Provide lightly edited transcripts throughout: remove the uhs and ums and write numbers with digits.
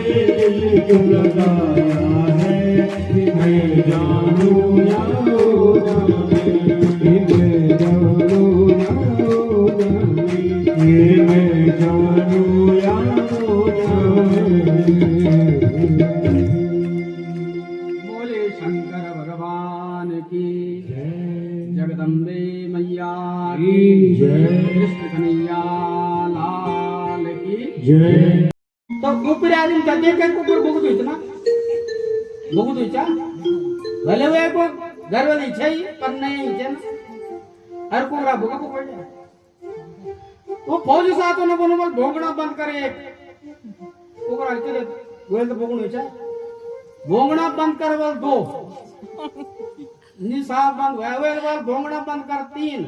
दिल क्यों लगाया है कि मैं जानूं या वो जाने, मैं जानूं या वो जाने, ये मैं जानूं या वो जाने। बोले शंकर भगवान की जगदम्बे मैया की जय, कृष्ण कन्हैया लाल की जय। तो ऊपर आदमी गद्दे के ऊपर भोग दो इतना भोग दो चा भले वे को गर्व दी छै पर नहीं छै ना हर को रा भोग को पड़ जाए वो फौज साथों ने बोलो बोल भोगना बंद करे ऊपर आके गोल तो भोगनो चा भोगना बंद कर बोल दो निशा बंद हुए बोल भोगना बंद कर तीन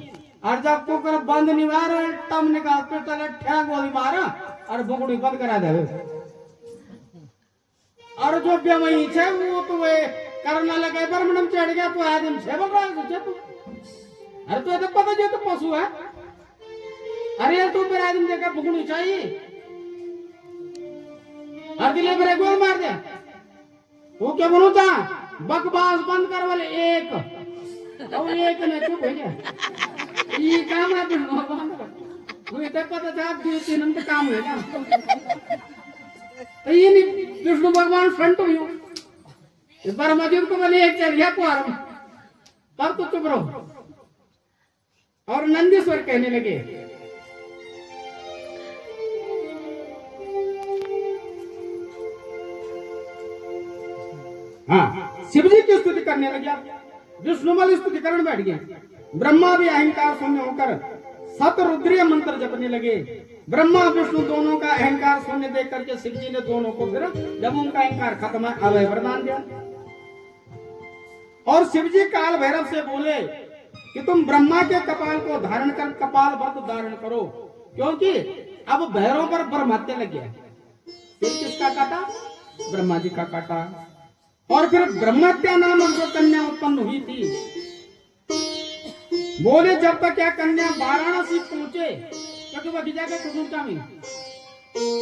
और जब कुकर बंद नहीं मारो तब निकाल के तले ठैंग गोली मारा और भोगड़ी बंद करा दे और जो बेमई छे वो तो वे करना लगे पर मैडम चढ़ गया तो आदमी छे बकरा सोचे तू अरे तो तो पता जो तो पशु है अरे तू मेरा आदमी देखा भोगनी चाहिए और दिले पर गोल मार दे वो क्या बोलू था बकवास बंद कर वाले एक तो एक ने चुप हो गया ये काम है वो इतना पता था आप जो तीन काम है ना तो ये नहीं विष्णु भगवान फ्रंट हुई इस बार मजूर को बोले एक चल गया कुआर तब तो चुप रहो और नंदीश्वर कहने लगे हाँ शिव जी की स्तुति करने लगे विष्णुमल स्तुति करने बैठ गए ब्रह्मा भी अहंकार शून्य होकर सतरुद्रीय मंत्र जपने लगे ब्रह्मा विष्णु दोनों का अहंकार शून्य देख करके शिव जी ने दोनों को फिर जब उनका अहंकार खत्म है अभय वरदान दिया और शिव जी काल भैरव से बोले कि तुम ब्रह्मा के कपाल को धारण कर कपाल व्रत धारण करो क्योंकि अब भैरव पर ब्रह्म हत्या लग गया फिर किसका काटा ब्रह्मा जी का काटा और फिर ब्रह्मत्या नामक जो कन्या उत्पन्न हुई थी बोले जब तक क्या कन्या वाराणसी पहुंचे क्योंकि वह गिजा के कुटुंबा में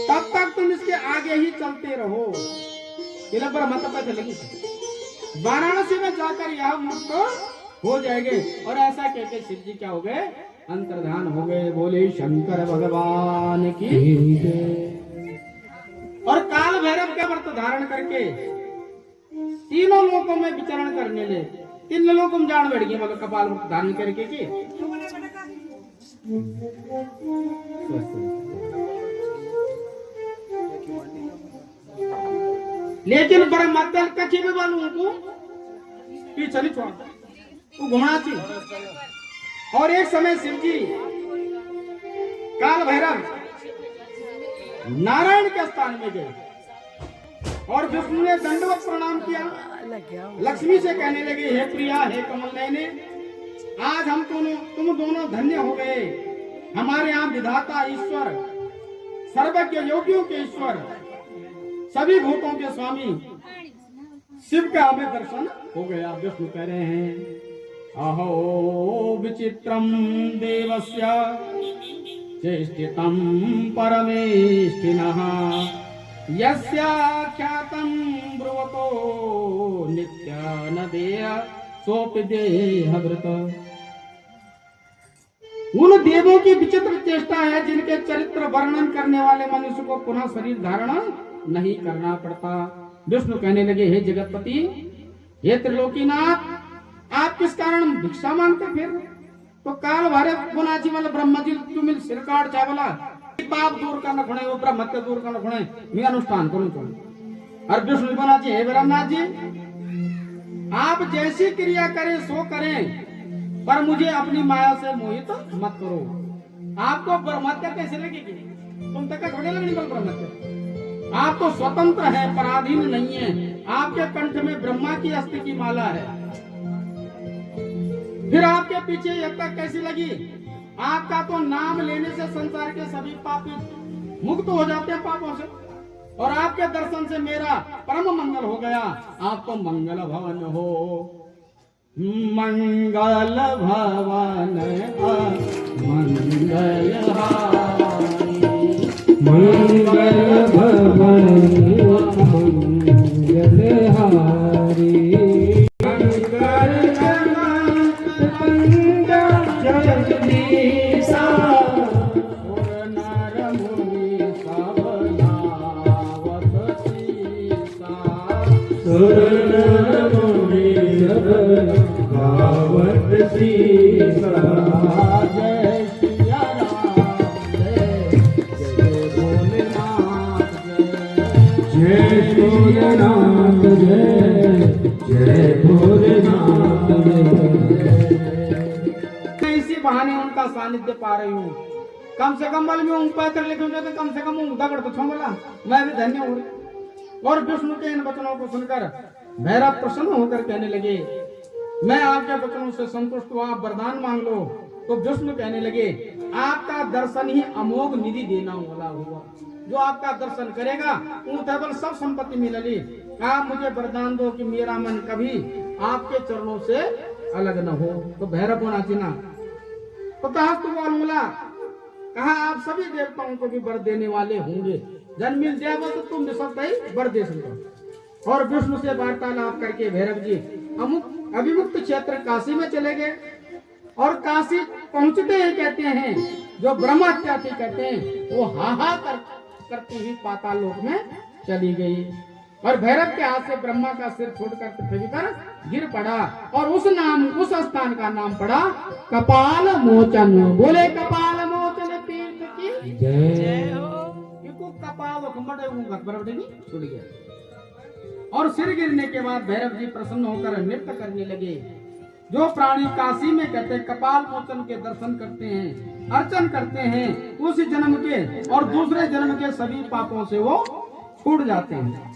तब तक तुम इसके आगे ही चलते रहो ब्रह्म तपस्या चलेगी वाराणसी में जाकर यह मुक्त हो जाएंगे और ऐसा कहकर शिव जी क्या हो गए अंतर्धान हो गए बोले शंकर भगवान की और काल भैरव का व्रत धारण करके तीनों लोकों में विचरण करने ले तीन लोगों को जान बैठ गए मतलब कपाल धारण करके की लेकिन बड़े मध्य कच्चे में वालों को पीछे नहीं छोड़ा वो घुमाना चाहिए और एक समय शिव जी काल भैरव नारायण के स्थान में गए और विष्णु ने दंडवत प्रणाम किया लक्ष्मी से कहने लगे हे प्रिया हे कमल नयने आज हम तुम दोनों धन्य हो गए हमारे यहाँ विधाता ईश्वर सर्वज्ञ योगियों के ईश्वर सभी भूतों के स्वामी शिव का हमें दर्शन हो गया विष्णु कह रहे हैं अहो विचित्रम देवस्य चेष्टितम परमेष्टिनः यस्याख्यातं ब्रुवतो नित्यानदेय सोपि देहभृत उन देवों की विचित्र चेष्टा है जिनके चरित्र वर्णन करने वाले मनुष्य को पुनः शरीर धारण नहीं करना पड़ता विष्णु कहने लगे हे जगतपति हे त्रिलोकीनाथ आप किस कारण भिक्षा मांगते फिर तो काल भारे पुनाची वाला ब्रह्मा जी तुम सिर काट चावला पाप दूर करना खुणे वो ब्रह्म हत्या दूर करना खुणे मैं अनुष्ठान करूं तुम और विष्णु पुनाची हे ब्रह्मनाथ जी आप जैसी क्रिया करें सो करें पर मुझे अपनी माया से मोहित मत करो आपको ब्रह्म हत्या कैसे लगेगी तुम तक थोड़े लगनी ब्रह्म हत्या आप तो स्वतंत्र है पराधीन नहीं है आपके कंठ में ब्रह्मा की अस्थि की माला है फिर आपके पीछे यज्ञ कैसी लगी आपका तो नाम लेने से संसार के सभी पापी मुक्त हो जाते हैं पापों से और आपके दर्शन से मेरा परम मंगल हो गया आपको मंगल भवन हो मंगल भवन मंगल भवन सुर नर मुनि सब गावत सीसा। जय सिया राम जय भोलेनाथ जय भोलेनाथ जय भोलेनाथ मैं इसी बहाने उनका सानिध्य पा रही हूँ। कम से कम बल में ऊँ पैत्र लिखे तो कम से कम ऊँ दगड़ तो छोला मैं भी धन्य हूँ। और विष्णु के इन वचनों को सुनकर भैरव प्रसन्न होकर कहने लगे मैं आपके वचनों से संतुष्ट हुआ, आप वरदान मांग लो। तो विष्णु कहने लगे आपका दर्शन ही अमोघ निधि देना वाला हुआ। जो आपका दर्शन करेगा उन सब संपत्ति मिलेगी। आप मुझे वरदान दो कि मेरा मन कभी आपके चरणों से अलग न हो। तो भैरव होना चिन्हा तो बोला कहा आप सभी देवताओं को भी वर देने वाले होंगे। जन मिल जाएगा तो तुम भी सब वर दे सकते। और विष्णु से वार्तालाप करके भैरव जी अभिमुक्त क्षेत्र काशी में चले गए। और काशी पहुंचते ही कहते हैं जो ब्रह्महत्यार्थी कहते हैं वो हाहा करते ही पाताल लोक में चली गई। और भैरव के हाथ से ब्रह्मा का सिर छोड़कर पृथ्वी पर गिर पड़ा। और उस स्थान का नाम पड़ा कपाल मोचन। बोले कपाल मोचन तीर्थ की जय। कपाल छूट गया। और सिर गिरने के बाद भैरव जी प्रसन्न होकर नृत्य करने लगे। जो प्राणी काशी में कहते हैं कपाल मोचन के दर्शन करते हैं, अर्चन करते हैं, उस जन्म के और दूसरे जन्म के सभी पापों से वो छूट जाते हैं।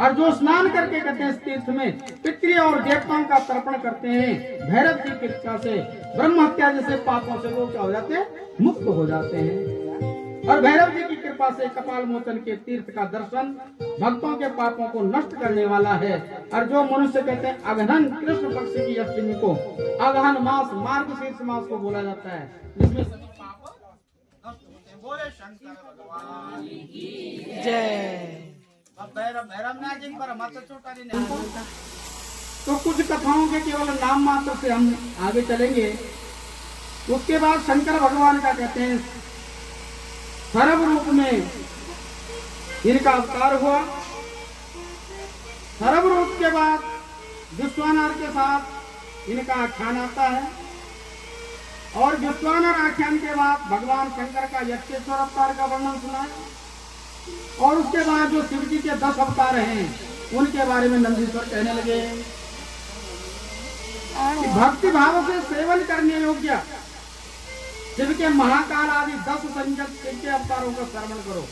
और जो स्नान करके कहते हैं इस तीर्थ में पितृ और देवताओं का तर्पण करते हैं, भैरव की कृपा से ब्रह्म हत्या जैसे पापों से वो क्या हो जाते हैं, मुक्त हो जाते हैं। और भैरव जी की कृपा से कपाल मोचन के तीर्थ का दर्शन भक्तों के पापों को नष्ट करने वाला है। और जो मनुष्य कहते हैं अगहन कृष्ण पक्ष की अष्टमी को अगहन मास मार्गशीर्ष मास को बोला जाता है, जिसमें सभी पाप नष्ट होते हैं। बोले शंकर भगवान की जय। अब भैरव ने जिन पर मत चोटारी नहीं। तो कुछ कथाओं के केवल नाम मात्र से हम आगे चलेंगे। उसके बाद शंकर भगवान का कहते हैं सर्व रूप में इनका अवतार हुआ। सर्व रूप के बाद विश्वानर के साथ इनका आख्यान आता है। और विश्वानर आख्यान के बाद भगवान शंकर का यक्षेश्वर अवतार का वर्णन सुना है। और उसके बाद जो शिव जी के 10 अवतार हैं उनके बारे में नंदीश्वर कहने लगे कि भक्ति भाव से सेवन करने योग्य शिव के महाकाल आदि 10 संजत शिव के अवतारों का श्रवण करो।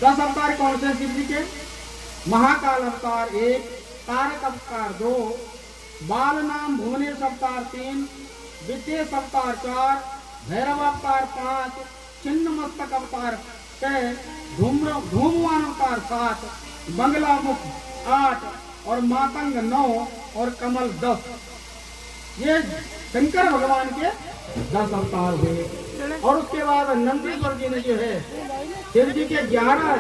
10 अवतार कौन से शिव जी के? महाकाल अवतार 1, तारक अवतार 2, बाल नाम भुवनेश अवतार 3, विदेश अवतार 4, भैरव अवतार 5, छिन्न मस्तक अवतार 6, धूमवान अवतार 7, बंगला मुख 8 और मातंग 9 और कमल 10। ये शंकर भगवान के 10 अवतार हुए। और उसके बाद नंदीश्वर जी ने जो है शिव जी के 11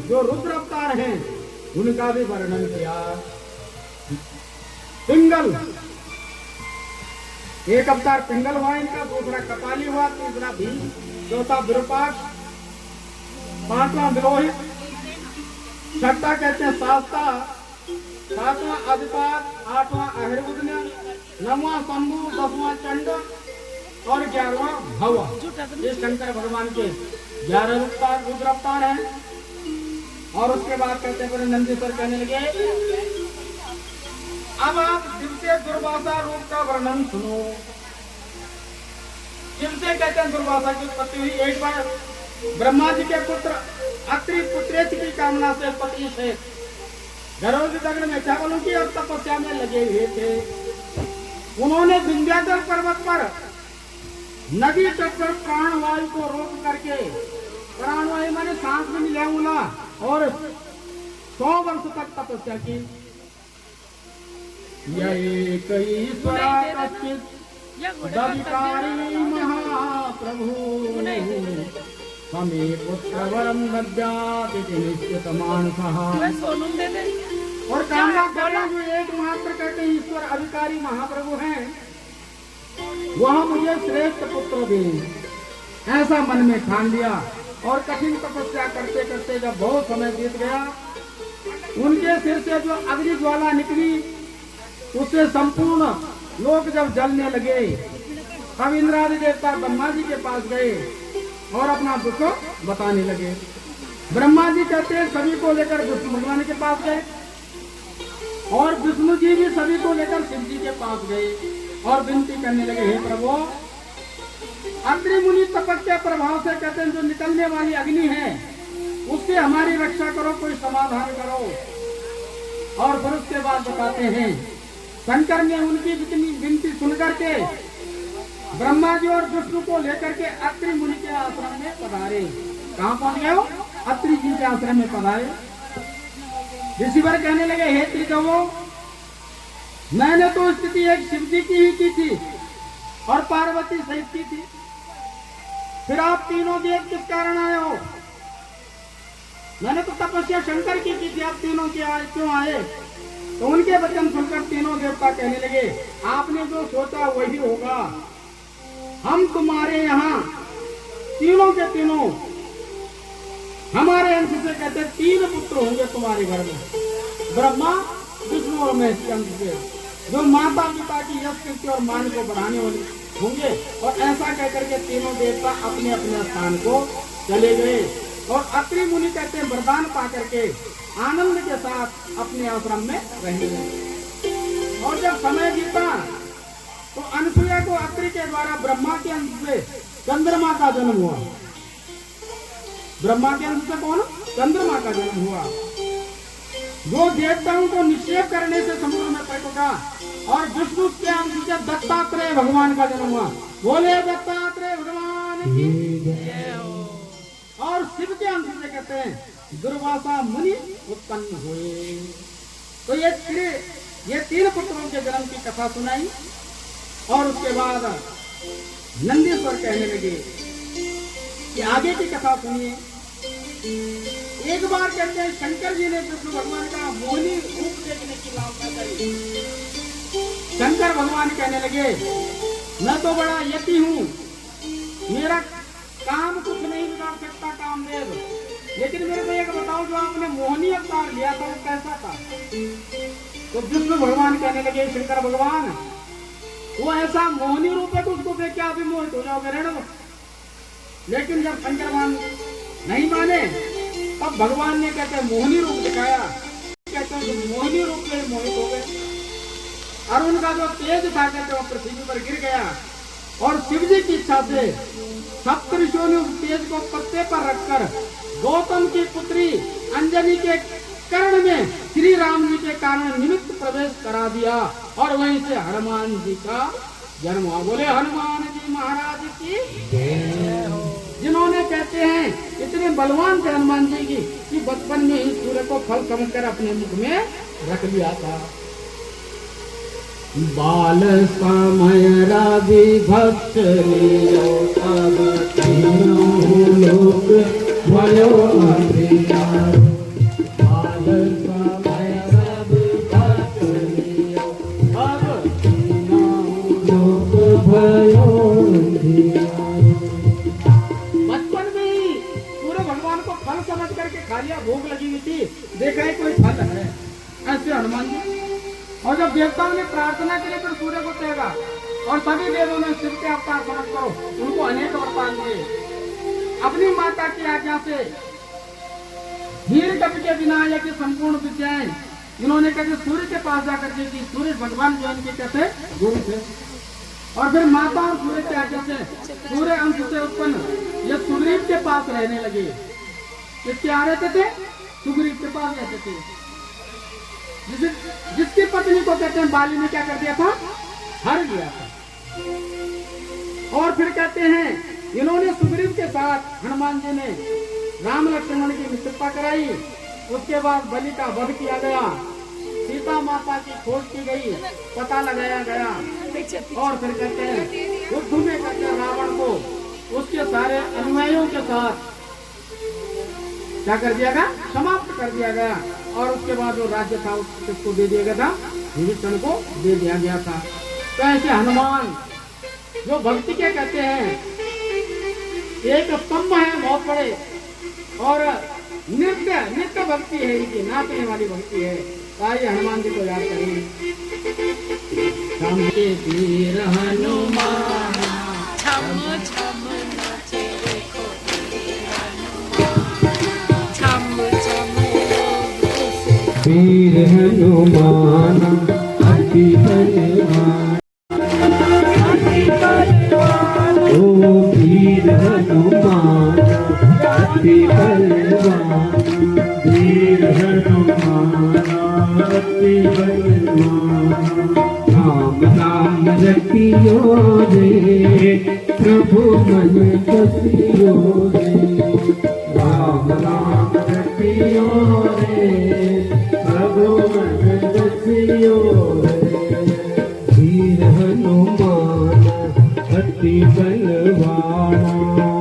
जो रुद्र अवतार हैं उनका भी वर्णन किया। पिंगल एक अवतार पिंगल हुआ इनका, दूसरा कपाली हुआ, तीसरा भीम, चौथा विरूपाक्ष, 5वां विरोहित, 6वां कहते हैं शास्ता, 7वां अधिपात, 8वां अहिर्बुद्ध, 9वां शंभु, 10वां चंड और 11वां भव। ये शंकर भगवान के 11 रुद्र अवतार हैं। और उसके बाद कहते हैं नंदीश्वर कहने लगे अब आप दिव्य दुर्वासा रूप का वर्णन सुनो। जिनसे कहते हैं दुर्वासा की उत्पत्ति हुई। एक बार ब्रह्मा जी के पुत्र अत्रि पुत्रेच की कामना से पति से घरों की दग्न में चावलों की और तपस्या में लगे हुए थे। उन्होंने विंध्याचल पर्वत पर नदी तट पर प्राणवायु को रोक करके, प्राणवायु मैंने सांस में लिया बोला, और 100 वर्ष तक तपस्या की। यही कई ईश्वरा महाप्रभु हमें पुत्र वरम निश्चित मानसः। और कामना करना जो एकमात्र करके ईश्वर अधिकारी महाप्रभु हैं, वह मुझे श्रेष्ठ पुत्र दे, ऐसा मन में ठान लिया। और कठिन तपस्या करते करते जब बहुत समय बीत गया उनके सिर से जो अग्नि ज्वाला निकली उससे संपूर्ण लोग जब जलने लगे, तब इंद्रादि देवता ब्रह्मा जी के पास गए और अपना दुख बताने लगे। ब्रह्मा जी कहते हैं सभी को लेकर विष्णु भगवान के पास गए और विष्णु जी भी सभी को लेकर शिव जी के पास गए और विनती करने लगे, हे प्रभु, अत्रि मुनि तपस्या प्रभाव से कहते हैं जो निकलने वाली अग्नि है उससे हमारी रक्षा करो, कोई समाधान करो। और फिर उसके बाद बताते हैं शंकर ने उनकी विनती सुनकर के ब्रह्मा जी और विष्णु को लेकर के अत्रि मुनि के आश्रम में पधारे। कहाँ पहुंच गए हो? अत्रि जी के आश्रम में पधारे। ऋषिवर कहने लगे, हे त्रिजवो, मैंने तो स्थिति एक शिव जी की ही की थी और पार्वती सहित की थी, फिर आप तीनों देव किस कारण आए हो? मैंने तो तपस्या शंकर की थी, आप तीनों क्यों आए? तो उनके वचन सुनकर तीनों देवता कहने लगे, आपने जो सोचा वही होगा। हम तुम्हारे यहाँ तीनों के तीनों हमारे अंश से कहते 3 पुत्र होंगे तुम्हारे घर में, ब्रह्मा विष्णु और महेश के अंश से, जो माता पिता की यश कीर्ति और मान को बढ़ाने वाले होंगे। और ऐसा कहकर के तीनों देवता अपने अपने स्थान को चले गए और अत्रि मुनि कहते हैं वरदान पा करके आनंद के साथ अपने आश्रम में रहेंगे। और जब समय बीता तो अनसुया को अत्रि के द्वारा ब्रह्मा के अंश से चंद्रमा का जन्म हुआ। ब्रह्मा के अंश से कौन? चंद्रमा का जन्म हुआ, जो देवताओं को निक्षेप करने से समुद्र में पैठ उठा। और विष्णु के अंश से दत्तात्रेय भगवान का जन्म हुआ। बोले दत्तात्रेय भगवान की जय हो। और शिव के अंश से कहते हैं दुर्वासा मुनि उत्पन्न हुए। तो ये 3 पुत्रों के जन्म की कथा सुनाई और उसके बाद नंदीश्वर कहने लगे कि आगे की कथा सुनिए। एक बार कहते हैं शंकर जी ने विष्णु भगवान का मोहिनी रूप देखने की लालसा करी। शंकर भगवान कहने लगे, मैं तो बड़ा यति हूँ, मेरा काम कुछ नहीं बिगाड़ सकता कामदेव, लेकिन मेरे को एक बताओ, जो आपने मोहिनी अवतार लिया था वो कैसा था? तो विष्णु भगवान कहने लगे, शंकर भगवान, वो ऐसा मोहिनी रूप है तो उसको देख के आप भी मोहित हो जाओगे, रहने दो। लेकिन जब शंकर भगवान नहीं माने तब भगवान ने कहते मोहिनी रूप दिखाया। कहते हैं मोहिनी रूप में मोहित हो गए और उनका जो तेज था कहते वो पृथ्वी पर गिर गया। और शिव जी की इच्छा से सप्त ऋषियों ने उस तेज को पत्ते पर रखकर गौतम की पुत्री अंजनी के कर्ण में श्री राम जी के कारण निमित्त प्रवेश करा दिया और वहीं से हनुमान जी का जन्म हुआ। बोले हनुमान जी महाराज की जय हो। जिन्होंने कहते हैं इतने बलवान थे हनुमान जी की कि बचपन में ही सूर्य को फल समझकर अपने मुख में रख लिया था। बाल समय राधि भक्त लियो तब तीनों लोक भयो अंधियार। बाल समय राधि भक्त लियो तब तीनों लोक भयो अंधियार। बचपन में ही सूर्य भगवान को फल समझ करके खा लिया, भूख लगी हुई थी, देखा है कोई फल है, ऐसे हनुमान जी। और जब देवताओं ने प्रार्थना के लिए फिर सूर्य को तेगा और सभी वेदों में शिव के अवतार समझ करो, उनको अनेक वरदान दिए। अपनी माता की आज्ञा से हीर कपि के विनायक की संपूर्ण विद्याएं इन्होंने कहते सूर्य के पास जाकर के की। सूर्य भगवान जो इनके कहते गुरु थे। और फिर माता और सूर्य के आज्ञा से सूर्य अंश से उत्पन्न ये सुग्रीव के पास रहने लगे। किसके आ रहते थे? सुग्रीव के पास रहते थे। जिसकी पत्नी को कहते हैं बाली ने क्या कर दिया था? हर दिया था। और फिर कहते हैं इन्होंने सुग्रीव के साथ हनुमान जी ने राम लक्ष्मण की मित्रता कराई। उसके बाद बलि का वध किया गया, सीता माता की खोज की गई, पता लगाया गया। और फिर कहते हैं उद्धव में कहते हैं रावण को उसके सारे अनुयायियों के साथ क्या कर दिया गया? समाप्त कर दिया गया। और उसके बाद जो राज्य था उसको दे दिया गया था, विभीषण को दे दिया गया था। तो ऐसे हनुमान जो भक्ति के कहते हैं एक स्तंभ है बहुत बड़े, और नृत्य नृत्य भक्ति है इनकी, नाचने वाली भक्ति है। आइए हनुमान जी को याद करेंगे। राम के वीर हनुमान छम छम नाचे देखो छम छम वीर हनुमान अति बलवान, ओ वीर हनुमान अति बलवान, वीर हनुमान अति बलवान। राम नाम रटियो रे प्रभु मन बसियो रे, राम नाम रटियो रे प्रभु मन बसियो रे। वीर हनुमान अति बलवान,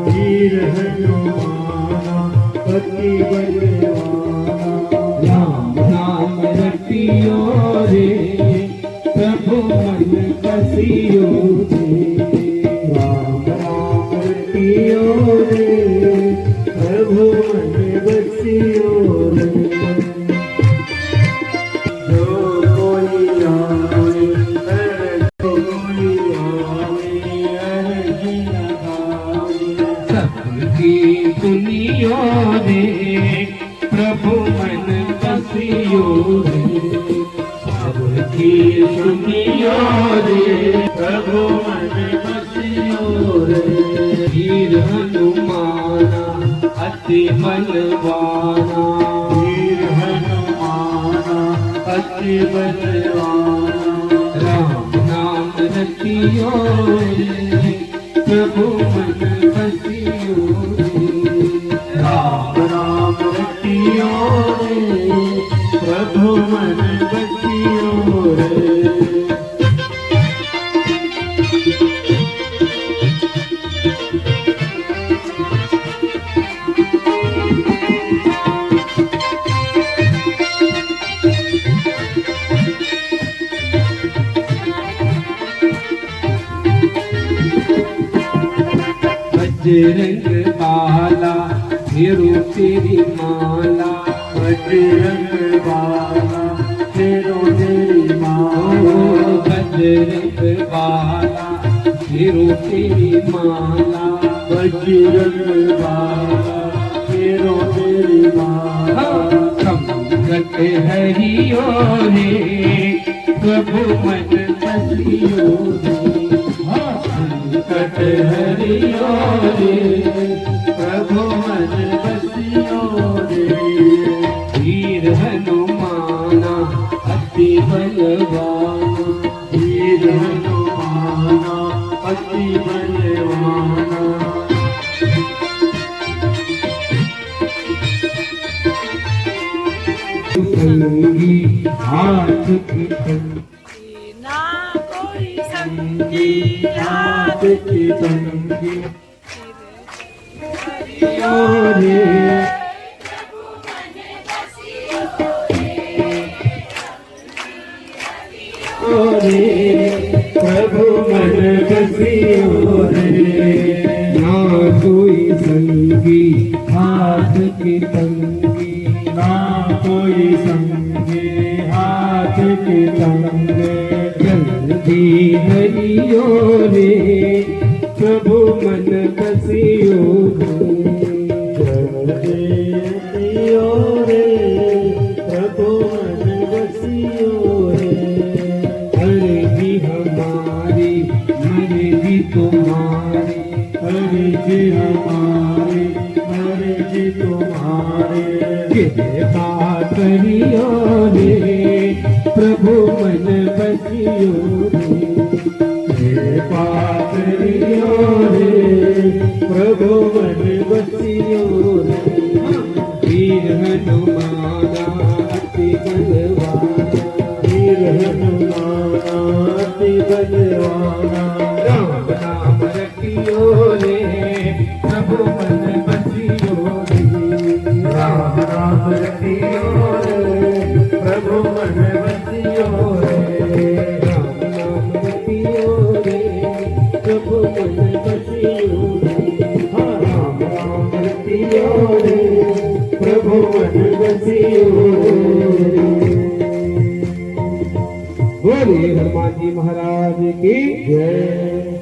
वीर हनुमान अति बलवान। राम नाम रटियो रे प्रभु मन बसियो रे, राम नाम रटियो रे प्रभु मन बसियो रे। जो कोई आवे जो कोई आवे अर्जी लगावे, सबकी सुनियो रे प्रभु मन बसियो रे, सबकी सुनियो रे प्रभु मन बसियो रे। वीर हनुमान अति बलवाना, वीर हनुमान अति बलवाना। राम नाम रटियो रे प्रभु मन बसियो रे, राम नाम रटियो रे प्रभु मन बसियो रे। बजरंग बाला फेरो तेरी माला, बजरंग बाला फेरो तेरी माला, बजरंग बाला फेरो तेरी माला, बजरंग बाला फेरो तेरी माला। संकट हरियो रे प्रभु मन बसियो रे, संकट हरियो रे प्रभु मन बसियो रे। वीर हनुमान अति बलवान, वीर हनुमान अति बलवान। संगी हाथ की संगी, ना कोई संगी हाथ की संगी हरियो रे प्रभु मन बसियो रे। ना कोई संगी हाथ की संगी, ना कोई संगी हाथ की संगी। जल्दी हरियो रे प्रभु मन बसियो रे, जल्दी हरियो रे प्रभु मन बसियो रे। अर्जी हमारी मर्जी तुम्हारी, अर्जी हमारी मर्जी तुम्हारी। कृपा करियो रे प्रभु मन बसियो रे, कृपा करियो रे प्रभु मन बसियो रे। वीर हनुमान अति बलवान, वीर हनुमान अति बलवान। राम नाम रटियो रे प्रभु मन बसियो रे, राम नाम रटियो रे प्रभु मन बसियो रे, राम नाम रटियो रे प्रभु मन बसियो रे। राम नाम रटियो सियो रे। बोले हनुमान जी महाराज की जय।